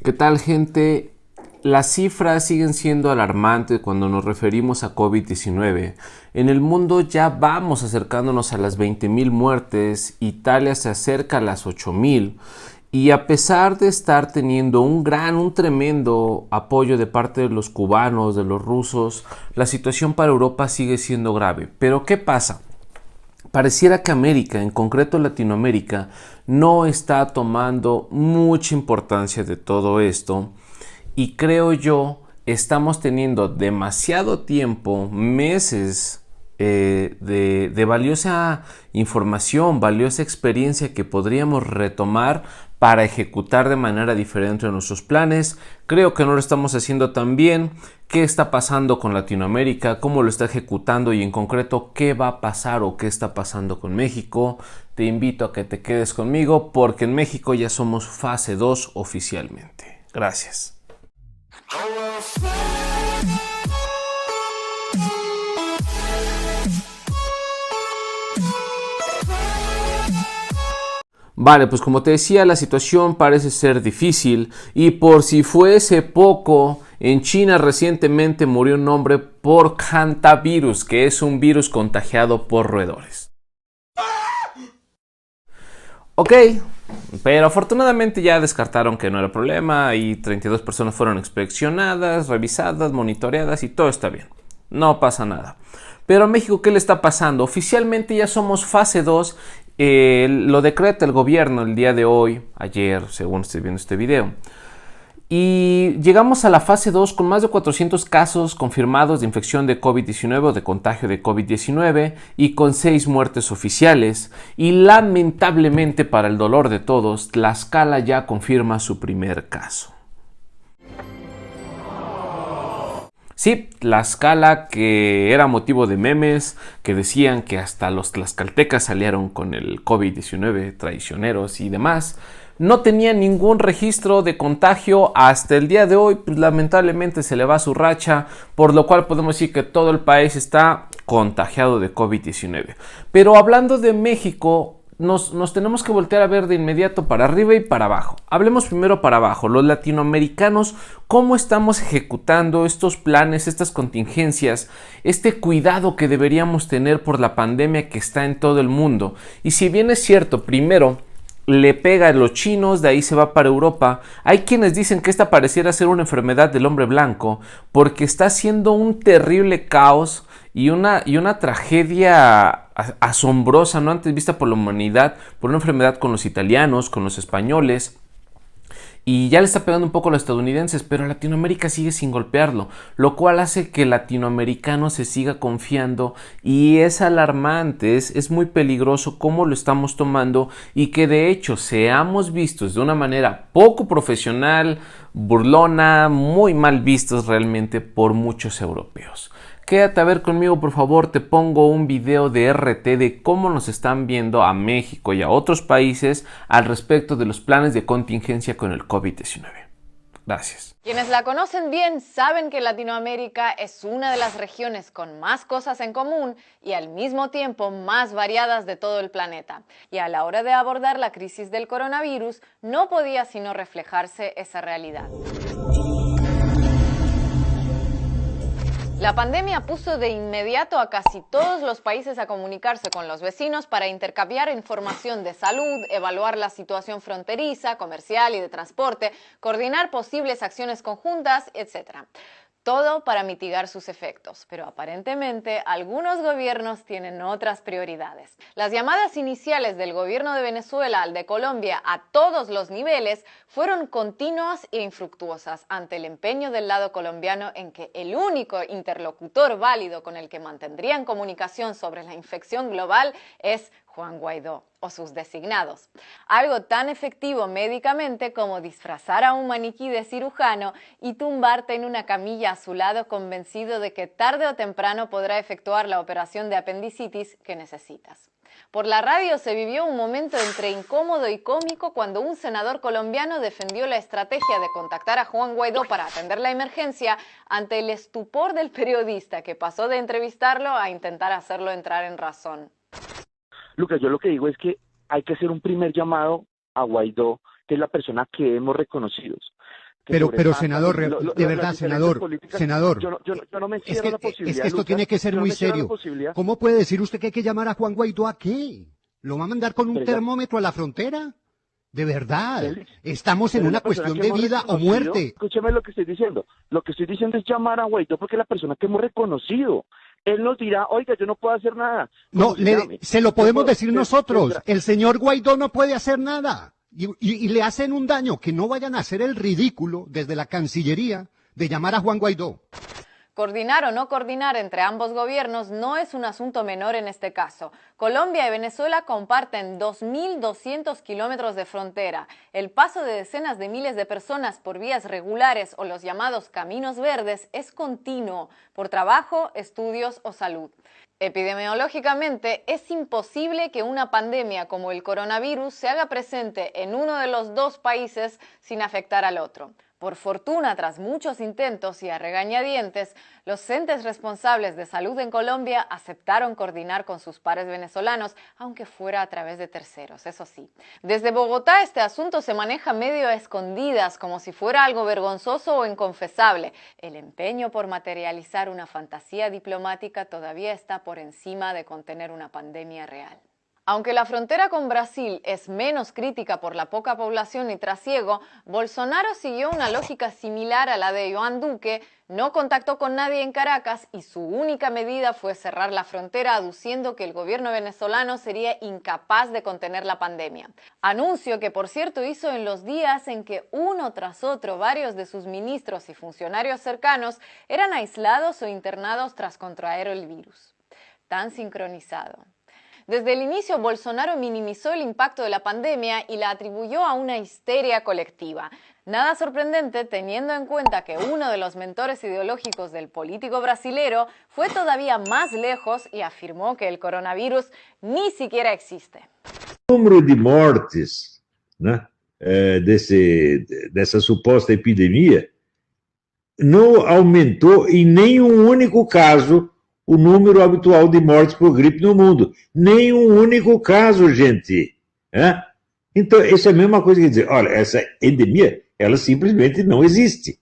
¿Qué tal, gente? Las cifras siguen siendo alarmantes cuando nos referimos a COVID-19. En el mundo ya vamos acercándonos a las 20.000 muertes, Italia se acerca a las 8.000 y a pesar de estar teniendo un tremendo apoyo de parte de los cubanos, de los rusos, la situación para Europa sigue siendo grave. Pero ¿qué pasa? Pareciera que América, en concreto Latinoamérica, no está tomando mucha importancia de todo esto y creo yo estamos teniendo demasiado tiempo, meses de valiosa información, valiosa experiencia que podríamos retomar para ejecutar de manera diferente nuestros planes. Creo que no lo estamos haciendo tan bien. ¿Qué está pasando con Latinoamérica? ¿Cómo lo está ejecutando? Y en concreto, ¿qué va a pasar o qué está pasando con México? Te invito a que te quedes conmigo porque en México ya somos fase 2 oficialmente. Gracias. Vale, pues como te decía, la situación parece ser difícil y por si fuese poco, en China recientemente murió un hombre por hantavirus, que es un virus contagiado por roedores. Ok, pero afortunadamente ya descartaron que no era problema y 32 personas fueron inspeccionadas, revisadas, monitoreadas y todo está bien. No pasa nada. Pero a México, ¿qué le está pasando? Oficialmente ya somos fase 2. Lo decreta el gobierno el día de hoy, ayer, según estoy viendo este video. Y llegamos a la fase 2 con más de 400 casos confirmados de infección de COVID-19 o de contagio de COVID-19 y con 6 muertes oficiales. Y lamentablemente para el dolor de todos, Tlaxcala ya confirma su primer caso. Sí, Tlaxcala, que era motivo de memes, que decían que hasta los tlaxcaltecas salieron con el COVID-19, traicioneros y demás, no tenía ningún registro de contagio hasta el día de hoy, pues lamentablemente se le va su racha, por lo cual podemos decir que todo el país está contagiado de COVID-19. Pero hablando de México, nos tenemos que voltear a ver de inmediato para arriba y para abajo. Hablemos primero para abajo, los latinoamericanos, cómo estamos ejecutando estos planes, estas contingencias, este cuidado que deberíamos tener por la pandemia que está en todo el mundo. Y si bien es cierto, primero le pega a los chinos, de ahí se va para Europa. Hay quienes dicen que esta pareciera ser una enfermedad del hombre blanco porque está haciendo un terrible caos y una tragedia asombrosa, no antes vista por la humanidad, por una enfermedad con los italianos, con los españoles. Y ya le está pegando un poco a los estadounidenses, pero Latinoamérica sigue sin golpearlo, lo cual hace que el latinoamericano se siga confiando y es alarmante, es muy peligroso cómo lo estamos tomando y que de hecho seamos vistos de una manera poco profesional, burlona, muy mal vistos realmente por muchos europeos. Quédate a ver conmigo, por favor, te pongo un video de RT de cómo nos están viendo a México y a otros países al respecto de los planes de contingencia con el COVID-19. Gracias. Quienes la conocen bien saben que Latinoamérica es una de las regiones con más cosas en común y al mismo tiempo más variadas de todo el planeta. Y a la hora de abordar la crisis del coronavirus, no podía sino reflejarse esa realidad. La pandemia puso de inmediato a casi todos los países a comunicarse con los vecinos para intercambiar información de salud, evaluar la situación fronteriza, comercial y de transporte, coordinar posibles acciones conjuntas, etc. Todo para mitigar sus efectos, pero aparentemente algunos gobiernos tienen otras prioridades. Las llamadas iniciales del gobierno de Venezuela al de Colombia a todos los niveles fueron continuas e infructuosas ante el empeño del lado colombiano en que el único interlocutor válido con el que mantendrían comunicación sobre la infección global es Juan Guaidó o sus designados. Algo tan efectivo médicamente como disfrazar a un maniquí de cirujano y tumbarte en una camilla a su lado convencido de que tarde o temprano podrá efectuar la operación de apendicitis que necesitas. Por la radio se vivió un momento entre incómodo y cómico cuando un senador colombiano defendió la estrategia de contactar a Juan Guaidó para atender la emergencia ante el estupor del periodista que pasó de entrevistarlo a intentar hacerlo entrar en razón. Lucas, yo lo que digo es que hay que hacer un primer llamado a Guaidó, que es la persona que hemos reconocido. que Pero sobrepasan senador, de verdad, las diferencias senador, políticas. senador, Yo no me es cierro que, la posibilidad, es que esto Lucas, tiene que ser yo no muy me cierro la serio. posibilidad. ¿Cómo puede decir usted que hay que llamar a Juan Guaidó a qué? ¿Lo va a mandar con un Pero ya- termómetro a la frontera? De verdad, Félix, estamos en pero una la persona cuestión que de hemos vida o reconocido, muerte. escúcheme lo que estoy diciendo. Lo que estoy diciendo es llamar a Guaidó porque es la persona que hemos reconocido. Él nos dirá, oiga, yo no puedo hacer nada. No, ¿Cómo se llame? se lo Yo podemos puedo- decir nosotros. tendrá- El señor Guaidó no puede hacer nada. Y le hacen un daño, que no vayan a hacer el ridículo desde la Cancillería de llamar a Juan Guaidó. Coordinar o no coordinar entre ambos gobiernos no es un asunto menor en este caso. Colombia y Venezuela comparten 2.200 kilómetros de frontera. El paso de decenas de miles de personas por vías regulares o los llamados caminos verdes es continuo por trabajo, estudios o salud. Epidemiológicamente, es imposible que una pandemia como el coronavirus se haga presente en uno de los dos países sin afectar al otro. Por fortuna, tras muchos intentos y a regañadientes, los entes responsables de salud en Colombia aceptaron coordinar con sus pares venezolanos, aunque fuera a través de terceros, eso sí. Desde Bogotá este asunto se maneja medio a escondidas, como si fuera algo vergonzoso o inconfesable. El empeño por materializar una fantasía diplomática todavía está por encima de contener una pandemia real. Aunque la frontera con Brasil es menos crítica por la poca población y trasiego, Bolsonaro siguió una lógica similar a la de Iván Duque, no contactó con nadie en Caracas y su única medida fue cerrar la frontera aduciendo que el gobierno venezolano sería incapaz de contener la pandemia. Anuncio que, por cierto, hizo en los días en que uno tras otro varios de sus ministros y funcionarios cercanos eran aislados o internados tras contraer el virus. Tan sincronizado. Desde el inicio, Bolsonaro minimizó el impacto de la pandemia y la atribuyó a una histeria colectiva. Nada sorprendente teniendo en cuenta que uno de los mentores ideológicos del político brasilero fue todavía más lejos y afirmó que el coronavirus ni siquiera existe. O número de mortes, né, dessa suposta epidemia não aumentou em nenhum único caso o número habitual de mortes por gripe no mundo. Nenhum único caso, gente. Né? Então, isso é a mesma coisa que dizer, olha, essa endemia, ela simplesmente não existe.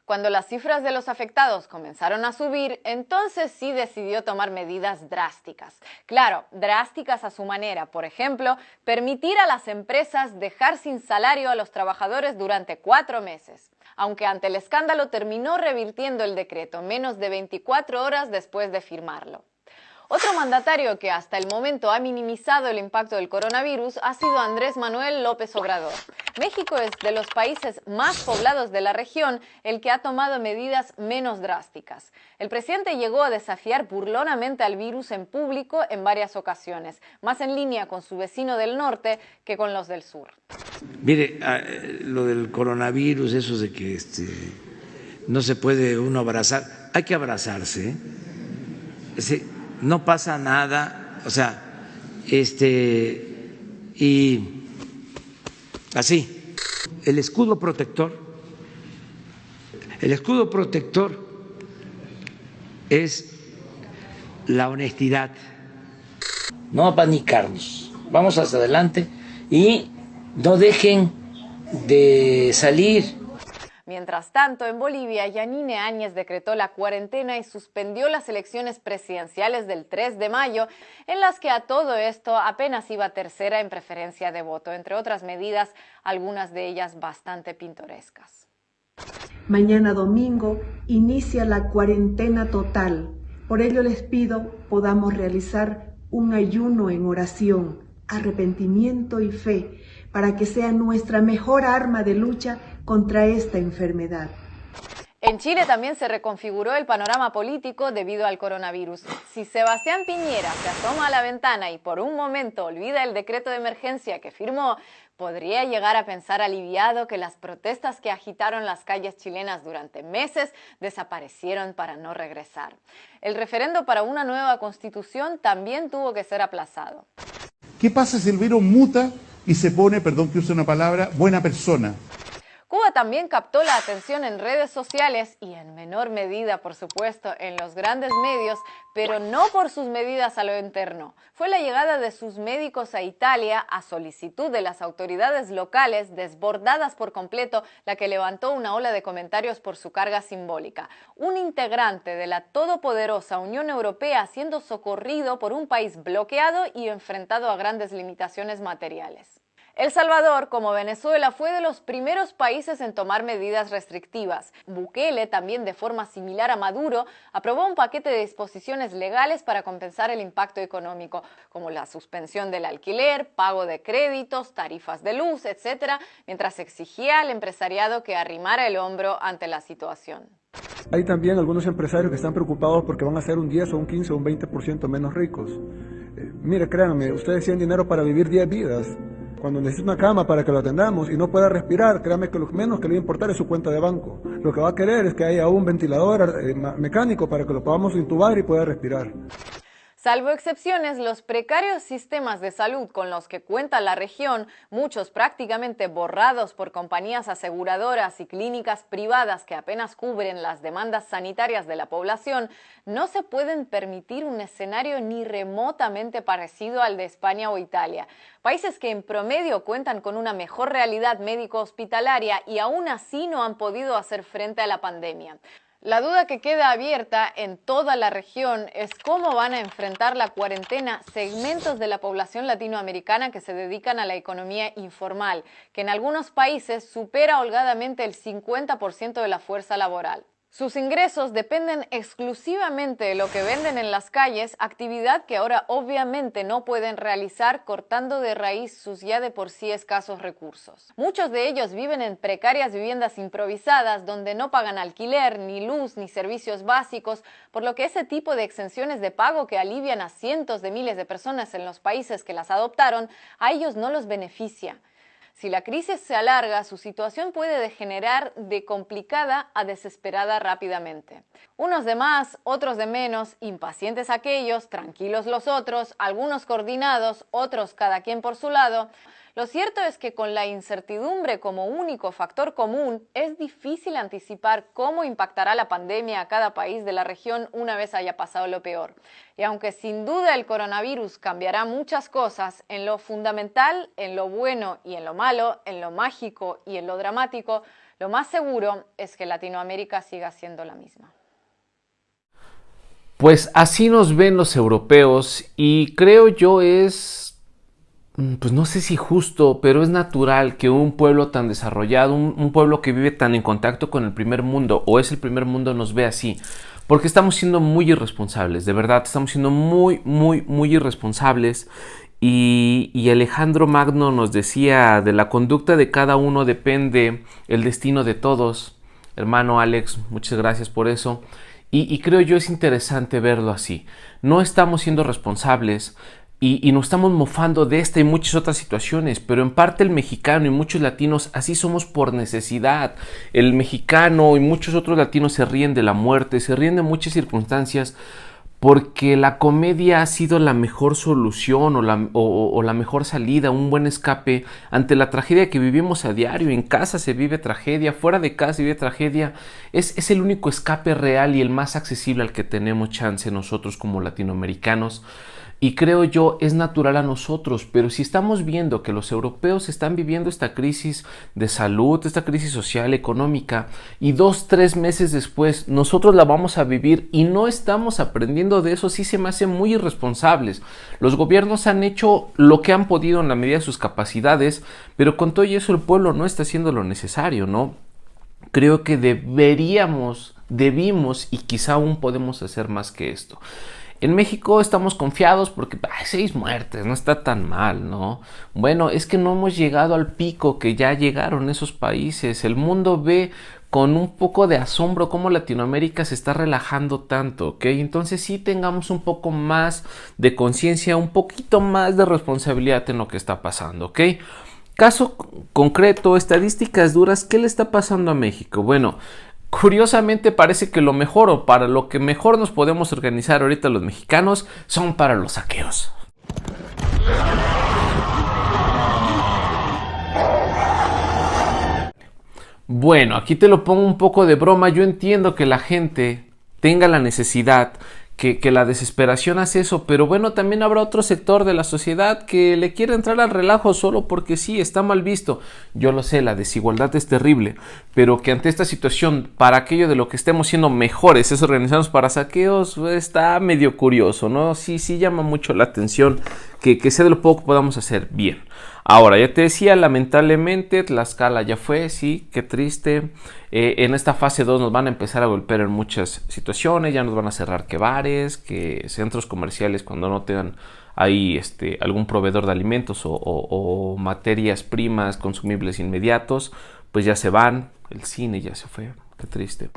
Cuando las cifras de los afectados comenzaron a subir, entonces sí decidió tomar medidas drásticas. Claro, drásticas a su manera. Por ejemplo, permitir a las empresas dejar sin salario a los trabajadores durante 4 meses. Aunque ante el escándalo terminó revirtiendo el decreto menos de 24 horas después de firmarlo. Otro mandatario que hasta el momento ha minimizado el impacto del coronavirus ha sido Andrés Manuel López Obrador. México es de los países más poblados de la región el que ha tomado medidas menos drásticas. El presidente llegó a desafiar burlonamente al virus en público en varias ocasiones, más en línea con su vecino del norte que con los del sur. Mire, lo del coronavirus, eso de que no se puede uno abrazar, hay que abrazarse, ¿eh? No pasa nada, o sea, y así, el escudo protector es la honestidad, no apanicarnos, vamos hacia adelante y no dejen de salir. Mientras tanto, en Bolivia, Yanine Áñez decretó la cuarentena y suspendió las elecciones presidenciales del 3 de mayo, en las que a todo esto apenas iba tercera en preferencia de voto, entre otras medidas, algunas de ellas bastante pintorescas. Mañana domingo inicia la cuarentena total. Por ello les pido podamos realizar un ayuno en oración, arrepentimiento y fe, para que sea nuestra mejor arma de lucha contra esta enfermedad. En Chile también se reconfiguró el panorama político debido al coronavirus. Si Sebastián Piñera se asoma a la ventana y por un momento olvida el decreto de emergencia que firmó, podría llegar a pensar aliviado que las protestas que agitaron las calles chilenas durante meses desaparecieron para no regresar. El referendo para una nueva constitución también tuvo que ser aplazado. ¿Qué pasa si el virus muta y se pone, perdón que use una palabra, buena persona? Cuba Cuba también captó la atención en redes sociales y en menor medida, por supuesto, en los grandes medios, pero no por sus medidas a lo interno. Fue la llegada de sus médicos a Italia a solicitud de las autoridades locales, desbordadas por completo, la que levantó una ola de comentarios por su carga simbólica. Un integrante de la todopoderosa Unión Europea siendo socorrido por un país bloqueado y enfrentado a grandes limitaciones materiales. El Salvador, como Venezuela, fue de los primeros países en tomar medidas restrictivas. Bukele, también de forma similar a Maduro, aprobó un paquete de disposiciones legales para compensar el impacto económico, como la suspensión del alquiler, pago de créditos, tarifas de luz, etc., mientras exigía al empresariado que arrimara el hombro ante la situación. Hay también algunos empresarios que están preocupados porque van a ser un 10 o un 15 o un 20% menos ricos. Mire, créanme, ustedes tienen dinero para vivir 10 vidas. Cuando necesita una cama para que lo atendamos y no pueda respirar, créame que lo menos que le va a importar es su cuenta de banco. Lo que va a querer es que haya un ventilador mecánico para que lo podamos intubar y pueda respirar. Salvo excepciones, los precarios sistemas de salud con los que cuenta la región, muchos prácticamente borrados por compañías aseguradoras y clínicas privadas que apenas cubren las demandas sanitarias de la población, no se pueden permitir un escenario ni remotamente parecido al de España o Italia. Países que en promedio cuentan con una mejor realidad médico-hospitalaria y aún así no han podido hacer frente a la pandemia. La duda que queda abierta en toda la región es cómo van a enfrentar la cuarentena segmentos de la población latinoamericana que se dedican a la economía informal, que en algunos países supera holgadamente el 50% de la fuerza laboral. Sus ingresos dependen exclusivamente de lo que venden en las calles, actividad que ahora obviamente no pueden realizar cortando de raíz sus ya de por sí escasos recursos. Muchos de ellos viven en precarias viviendas improvisadas donde no pagan alquiler, ni luz, ni servicios básicos, por lo que ese tipo de exenciones de pago que alivian a cientos de miles de personas en los países que las adoptaron, a ellos no los beneficia. Si la crisis se alarga, su situación puede degenerar de complicada a desesperada rápidamente. Unos de más, otros de menos, impacientes aquellos, tranquilos los otros, algunos coordinados, otros cada quien por su lado. Lo cierto es que con la incertidumbre como único factor común, es difícil anticipar cómo impactará la pandemia a cada país de la región una vez haya pasado lo peor. Y aunque sin duda el coronavirus cambiará muchas cosas, en lo fundamental, en lo bueno y en lo malo, en lo mágico y en lo dramático, lo más seguro es que Latinoamérica siga siendo la misma. Pues así nos ven los europeos y creo yo pues no sé si justo, pero es natural que un pueblo tan desarrollado, un pueblo que vive tan en contacto con el primer mundo o es el primer mundo nos ve así. Porque estamos siendo muy irresponsables, de verdad, estamos siendo muy irresponsables. Y Alejandro Magno nos decía, de la conducta de cada uno depende el destino de todos. Hermano Alex, muchas gracias por eso. Y creo yo es interesante verlo así. No estamos siendo responsables. Y nos estamos mofando de esta y muchas otras situaciones, pero en parte el mexicano y muchos latinos así somos por necesidad. El mexicano y muchos otros latinos se ríen de la muerte, se ríen de muchas circunstancias porque la comedia ha sido la mejor solución o la mejor salida, un buen escape ante la tragedia que vivimos a diario. En casa se vive tragedia, fuera de casa se vive tragedia. Es el único escape real y el más accesible al que tenemos chance nosotros como latinoamericanos. Y creo yo es natural a nosotros, pero si estamos viendo que los europeos están viviendo esta crisis de salud, esta crisis social, económica, y 2-3 meses después nosotros la vamos a vivir y no estamos aprendiendo de eso, sí se me hacen muy irresponsables. Los gobiernos han hecho lo que han podido en la medida de sus capacidades, pero con todo eso el pueblo no está haciendo lo necesario, ¿no? Creo que debimos y quizá aún podemos hacer más que esto. En México estamos confiados porque 6 muertes, no está tan mal, ¿no? Bueno, es que no hemos llegado al pico que ya llegaron esos países. El mundo ve con un poco de asombro cómo Latinoamérica se está relajando tanto, ¿ok? Entonces sí tengamos un poco más de conciencia, un poquito más de responsabilidad en lo que está pasando, ¿ok? Caso concreto, estadísticas duras, ¿qué le está pasando a México? Bueno, curiosamente parece que lo mejor o para lo que mejor nos podemos organizar ahorita los mexicanos son para los saqueos. Bueno, aquí te lo pongo un poco de broma. Yo entiendo que la gente tenga la necesidad, que la desesperación hace eso, pero bueno, también habrá otro sector de la sociedad que le quiere entrar al relajo solo porque sí, está mal visto. Yo lo sé, la desigualdad es terrible, pero que ante esta situación, para aquello de lo que estemos siendo mejores, es organizarnos para saqueos, está medio curioso, ¿no? Sí llama mucho la atención que sea de lo poco que podamos hacer bien. Ahora, ya te decía, lamentablemente Tlaxcala ya fue, sí, qué triste. En esta fase 2 nos van a empezar a golpear en muchas situaciones, ya nos van a cerrar que bares, que centros comerciales cuando no tengan ahí algún proveedor de alimentos o materias primas consumibles inmediatos, pues ya se van, el cine ya se fue, qué triste.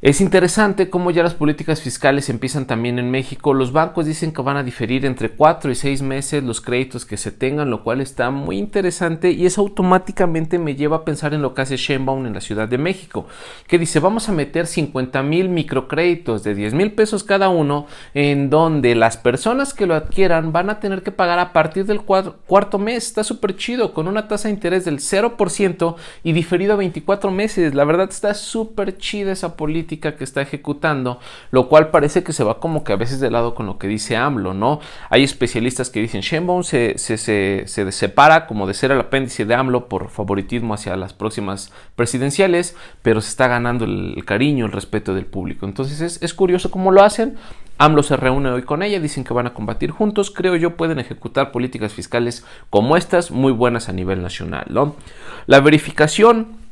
Es interesante cómo ya las políticas fiscales empiezan también en México. Los bancos dicen que van a diferir entre 4 y 6 meses los créditos que se tengan, lo cual está muy interesante y eso automáticamente me lleva a pensar en lo que hace Sheinbaum en la Ciudad de México, que dice vamos a meter 50,000 microcréditos de 10,000 pesos cada uno, en donde las personas que lo adquieran van a tener que pagar a partir del cuarto mes. Está súper chido, con una tasa de interés del 0% y diferido a 24 meses. La verdad está súper chida esa política que está ejecutando, lo cual parece que se va como que a veces de lado con lo que dice AMLO, ¿no? Hay especialistas que dicen Sheinbaum se separa como de ser el apéndice de AMLO por favoritismo hacia las próximas presidenciales, pero se está ganando el cariño, el respeto del público. Entonces es curioso cómo lo hacen. AMLO se reúne hoy con ella, dicen que van a combatir juntos. Creo yo pueden ejecutar políticas fiscales como estas, muy buenas a nivel nacional, ¿no? La verificación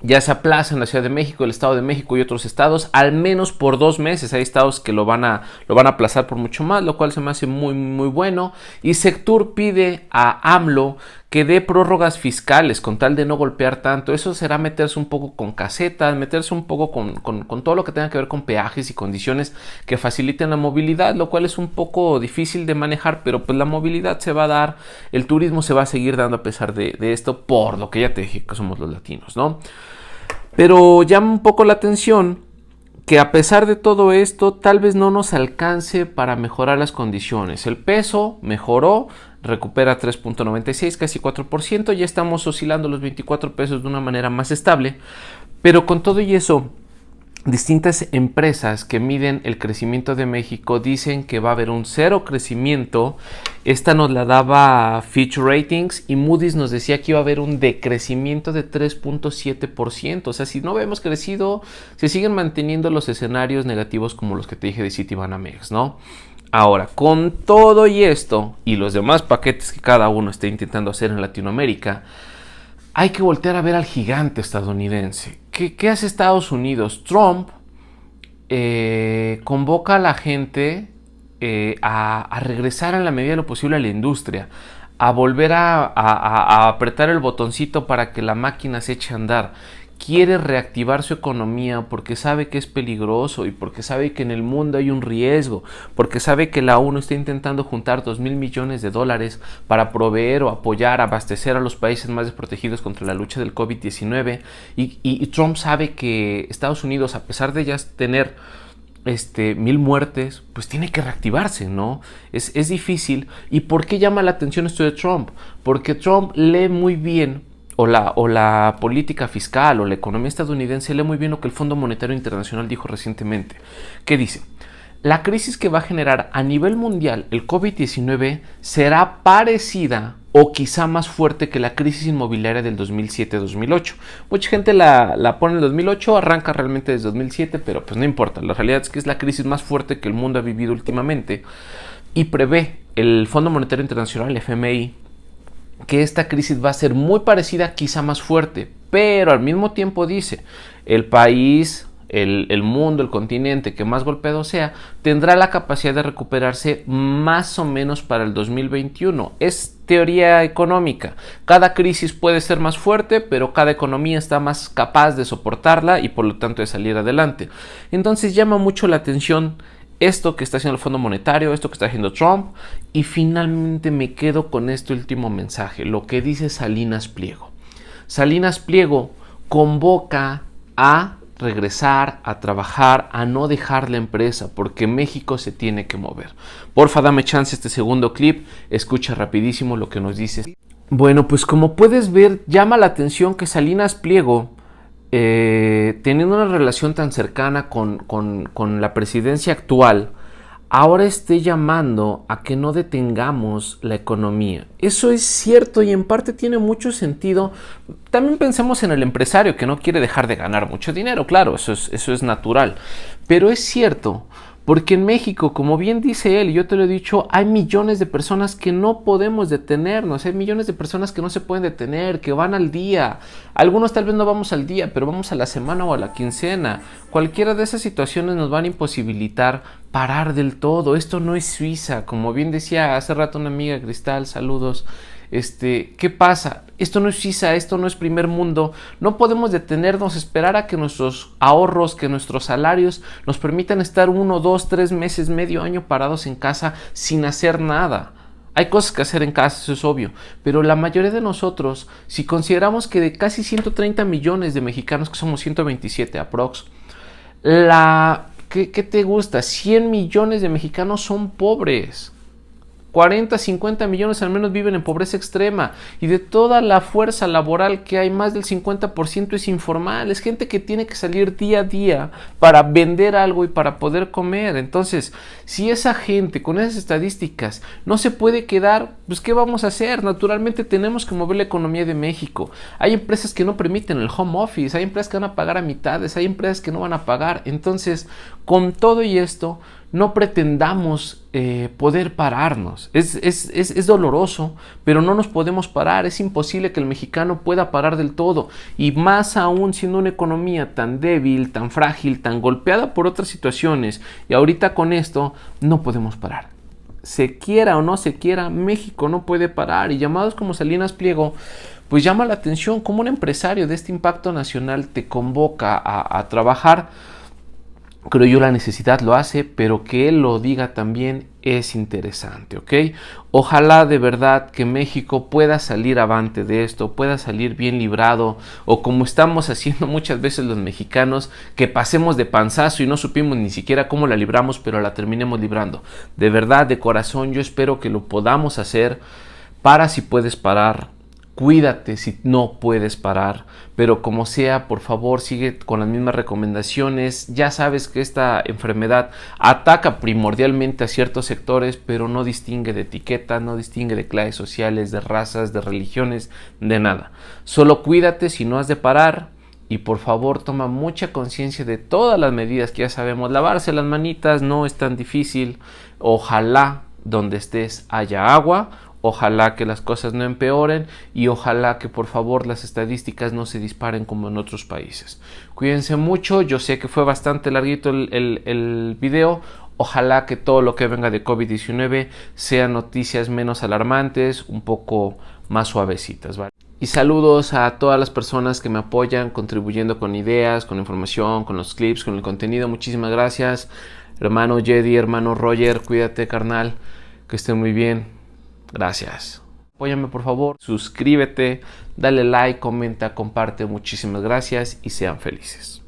ya se aplaza en la Ciudad de México, el Estado de México y otros estados, al menos por 2 meses. Hay estados que lo van a aplazar por mucho más, lo cual se me hace muy, muy bueno. Y Sectur pide a AMLO que dé prórrogas fiscales con tal de no golpear tanto. Eso será meterse un poco con casetas, meterse un poco con todo lo que tenga que ver con peajes y condiciones que faciliten la movilidad, lo cual es un poco difícil de manejar, pero pues la movilidad se va a dar, el turismo se va a seguir dando a pesar de esto, por lo que ya te dije que somos los latinos, ¿no? Pero llama un poco la atención que a pesar de todo esto, tal vez no nos alcance para mejorar las condiciones. El peso mejoró, recupera 3.96, casi 4%, ya estamos oscilando los 24 pesos de una manera más estable, pero con todo y eso, distintas empresas que miden el crecimiento de México dicen que va a haber un cero crecimiento. Esta nos la daba Fitch Ratings y Moody's nos decía que iba a haber un decrecimiento de 3.7%. O sea, si no hemos crecido, se siguen manteniendo los escenarios negativos como los que te dije de Citibanamex, ¿no? Ahora, con todo y esto y los demás paquetes que cada uno está intentando hacer en Latinoamérica, hay que voltear a ver al gigante estadounidense. ¿Qué hace Estados Unidos? Trump convoca a la gente a regresar en la medida de lo posible a la industria, a volver a apretar el botoncito para que la máquina se eche a andar. Quiere reactivar su economía porque sabe que es peligroso y porque sabe que en el mundo hay un riesgo, porque sabe que la ONU está intentando juntar $2,000 millones para proveer o apoyar, abastecer a los países más desprotegidos contra la lucha del COVID-19 y Trump sabe que Estados Unidos, a pesar de ya tener 1,000 muertes, pues tiene que reactivarse, ¿no? Es difícil. ¿Y por qué llama la atención esto de Trump? Porque Trump lee muy bien o la política fiscal o la economía estadounidense lee muy bien lo que el Fondo Monetario Internacional dijo recientemente. ¿Qué dice? La crisis que va a generar a nivel mundial el COVID-19 será parecida o quizá más fuerte que la crisis inmobiliaria del 2007-2008. Mucha gente la pone en el 2008, arranca realmente desde 2007, pero pues no importa. La realidad es que es la crisis más fuerte que el mundo ha vivido últimamente y prevé el Fondo Monetario Internacional, el FMI, que esta crisis va a ser muy parecida, quizá más fuerte, pero al mismo tiempo dice, el país, el mundo, el continente que más golpeado sea, tendrá la capacidad de recuperarse más o menos para el 2021. Es teoría económica. Cada crisis puede ser más fuerte, pero cada economía está más capaz de soportarla y por lo tanto de salir adelante. Entonces llama mucho la atención esto que está haciendo el Fondo Monetario, esto que está haciendo Trump, y finalmente me quedo con este último mensaje, lo que dice Salinas Pliego. Salinas Pliego convoca a regresar a trabajar, a no dejar la empresa, porque México se tiene que mover. Porfa, dame chance este segundo clip, escucha rapidísimo lo que nos dices. Bueno, pues como puedes ver, llama la atención que Salinas Pliego, teniendo una relación tan cercana con la presidencia actual, ahora esté llamando a que no detengamos la economía. Eso es cierto y en parte tiene mucho sentido. También pensemos en el empresario que no quiere dejar de ganar mucho dinero, claro, eso es natural. Pero es cierto, porque en México, como bien dice él, y yo te lo he dicho, hay millones de personas que no podemos detenernos, hay millones de personas que no se pueden detener, que van al día. Algunos tal vez no vamos al día, pero vamos a la semana o a la quincena. Cualquiera de esas situaciones nos van a imposibilitar parar del todo. Esto no es Suiza, como bien decía hace rato una amiga, Cristal, saludos. ¿Qué pasa? Esto no es Suiza, esto no es primer mundo. No podemos detenernos, esperar a que nuestros ahorros, que nuestros salarios nos permitan estar 1, 2, 3 meses, medio año parados en casa sin hacer nada. Hay cosas que hacer en casa, eso es obvio, pero la mayoría de nosotros, si consideramos que de casi 130 millones de mexicanos, que somos 127 aprox, ¿qué te gusta? 100 millones de mexicanos son pobres. 40, 50 millones al menos viven en pobreza extrema, y de toda la fuerza laboral que hay, más del 50% es informal, es gente que tiene que salir día a día para vender algo y para poder comer. Entonces, si esa gente con esas estadísticas no se puede quedar, pues ¿qué vamos a hacer? Naturalmente tenemos que mover la economía de México. Hay empresas que no permiten el home office, hay empresas que van a pagar a mitades, hay empresas que no van a pagar. Entonces, con todo y esto, no pretendamos poder pararnos. Es doloroso, pero no nos podemos parar. Es imposible que el mexicano pueda parar del todo, y más aún siendo una economía tan débil, tan frágil, tan golpeada por otras situaciones, y ahorita con esto no podemos parar. Se quiera o no se quiera, México no puede parar, y llamados como Salinas Pliego, pues llama la atención cómo un empresario de este impacto nacional te convoca a trabajar. Creo yo la necesidad lo hace, pero que él lo diga también es interesante, ¿ok? Ojalá de verdad que México pueda salir avante de esto, pueda salir bien librado, o como estamos haciendo muchas veces los mexicanos, que pasemos de panzazo y no supimos ni siquiera cómo la libramos, pero la terminemos librando. De verdad, de corazón, yo espero que lo podamos hacer. Para si puedes parar. Cuídate si no puedes parar, pero como sea, por favor, sigue con las mismas recomendaciones. Ya sabes que esta enfermedad ataca primordialmente a ciertos sectores, pero no distingue de etiquetas, no distingue de clases sociales, de razas, de religiones, de nada. Solo cuídate si no has de parar, y por favor toma mucha conciencia de todas las medidas que ya sabemos. Lavarse las manitas no es tan difícil. Ojalá donde estés haya agua. Ojalá que las cosas no empeoren, y ojalá que por favor las estadísticas no se disparen como en otros países. Cuídense mucho, yo sé que fue bastante larguito el video. Ojalá que todo lo que venga de COVID-19 sean noticias menos alarmantes, un poco más suavecitas, ¿vale? Y saludos a todas las personas que me apoyan contribuyendo con ideas, con información, con los clips, con el contenido. Muchísimas gracias, hermano Jedi, hermano Roger, cuídate carnal, que esté muy bien. Gracias. Apóyame por favor, suscríbete, dale like, comenta, comparte. Muchísimas gracias y sean felices.